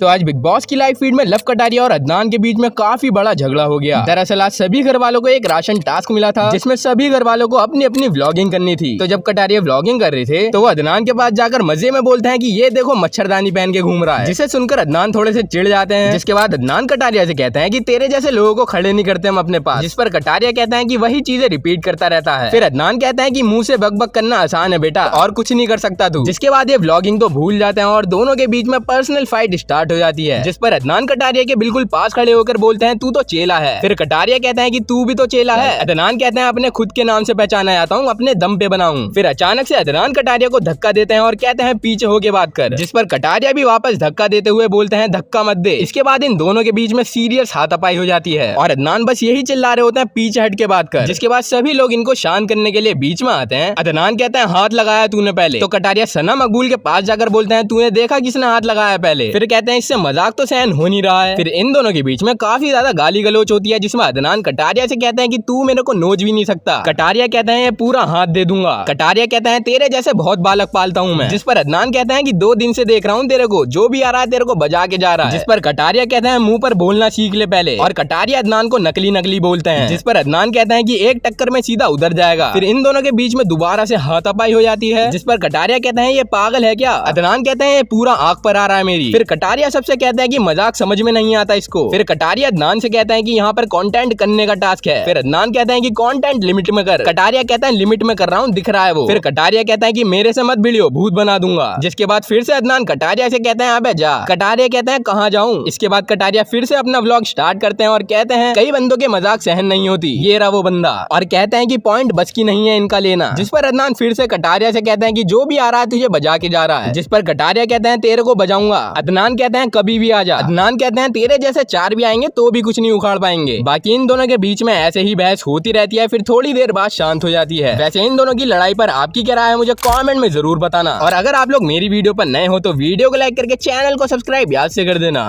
तो आज big boss की लाइव फीड में लव कटारिया और अदनान के बीच में काफी बड़ा झगड़ा हो गया। दरअसल आज सभी घर वालों को एक राशन टास्क मिला था जिसमें सभी घर वालों को अपनी अपनी व्लॉगिंग करनी थी। तो जब कटारिया व्लॉगिंग कर रहे थे तो वो अदनान के पास जाकर मजे में बोलते हैं कि ये देखो मच्छरदानी पहन के घूम रहा है, जिसे सुनकर अदनान थोड़े से चिढ़ जाते हैं। जिसके बाद अदनान कटारिया से कहते हैं कि तेरे जैसे लोगों को खड़े नहीं करते हम अपने पास, जिस पर कटारिया कहते हैं कि वही चीजें रिपीट करता रहता है। फिर अदनान कहते हैं कि मुंह से बक बक करना आसान है बेटा, और कुछ नहीं कर सकता तू। जिसके बाद ये व्लॉगिंग तो भूल जाते हैं और दोनों के बीच में पर्सनल फाइट स्टार्ट हो जाती है, जिस पर अदनान कटारिया के बिल्कुल पास खड़े होकर बोलते हैं तू तो चेला है। फिर कटारिया कहते हैं कि तू भी तो चेला है। अदनान कहते हैं अपने खुद के नाम से पहचाना जाता हूँ, अपने दम पे बनाऊं। फिर अचानक से अदनान कटारिया को धक्का देते हैं और कहते हैं पीछे होके बात कर, जिस पर कटारिया भी वापस धक्का देते हुए बोलते हैं धक्का मत दे। इसके बाद इन दोनों के बीच में सीरियस हाथापाई हो जाती है और अदनान बस यही चिल्ला रहे होते हैं पीछे हट के बात कर। जिसके बाद सभी लोग इनको शांत करने के लिए बीच में आते हैं। अदनान कहते हैं हाथ लगाया तूने पहले, तो कटारिया सना मकबूल के पास जाकर बोलते हैं तूने देखा किसने हाथ लगाया पहले। फिर कहते हैं इससे मजाक तो सहन हो नहीं रहा है। फिर इन दोनों के बीच में काफी ज्यादा गाली गलोच होती है, जिसमें अदनान कटारिया से कहते हैं कि तू मेरे को नोच भी नहीं सकता। कटारिया कहते हैं ये पूरा हाथ दे दूंगा। कटारिया कहते हैं तेरे जैसे बहुत बालक पालता हूँ मैं। जिस पर अदनान कहते हैं कि 2 दिन से देख रहा हूँ तेरे को, जो भी आ रहा है तेरे को बजा के जा रहा है। जिस पर कटारिया कहते हैं मुंह पर बोलना सीख ले पहले, और कटारिया अदनान को नकली नकली बोलते हैं। जिस पर अदनान कहते हैं कि एक टक्कर में सीधा उधर जाएगा। फिर इन दोनों के बीच में दोबारा से हाथापाई हो जाती है, जिस पर कटारिया कहते हैं ये पागल है क्या। अदनान कहते हैं ये पूरा आंख पर आ रहा है मेरी। फिर कटारिया सबसे कहते हैं कि मजाक समझ में नहीं आता इसको। फिर कटारिया अदनान से कहता है कि यहाँ पर कंटेंट करने का टास्क है। फिर अदनान कहते हैं कि कंटेंट लिमिट में कर। कटारिया कहता है लिमिट में कर रहा हूँ, दिख रहा है वो। फिर कटारिया कहता है कि मेरे से मत भिड़ियो, भूत बना दूंगा। जिसके बाद फिर से अदनान कटारिया से कहते हैं अबे जा। कटारिया कहते हैं कहाँ जाऊँ। इसके बाद कटारिया फिर से अपना व्लॉग स्टार्ट करते हैं और कहते हैं कई बंदों के मजाक सहन नहीं होती, ये रहा वो बंदा, और कहते हैं कि पॉइंट बच की नहीं है इनका लेना। जिस पर अदनान फिर से कटारिया से कहते हैं कि जो भी आ रहा है तुझे बजा के जा रहा है। जिस पर कटारिया कहते हैं तेरे को बजाऊंगा। अदनान कहते हैं कभी भी आ जा। अदनान कहते हैं तेरे जैसे 4 भी आएंगे तो भी कुछ नहीं उखाड़ पाएंगे। बाकी इन दोनों के बीच में ऐसे ही बहस होती रहती है, फिर थोड़ी देर बाद शांत हो जाती है। वैसे इन दोनों की लड़ाई पर आपकी क्या राय है मुझे कमेंट में जरूर बताना, और अगर आप लोग मेरी वीडियो पर नए हो तो वीडियो को लाइक करके चैनल को सब्सक्राइब याद से कर देना।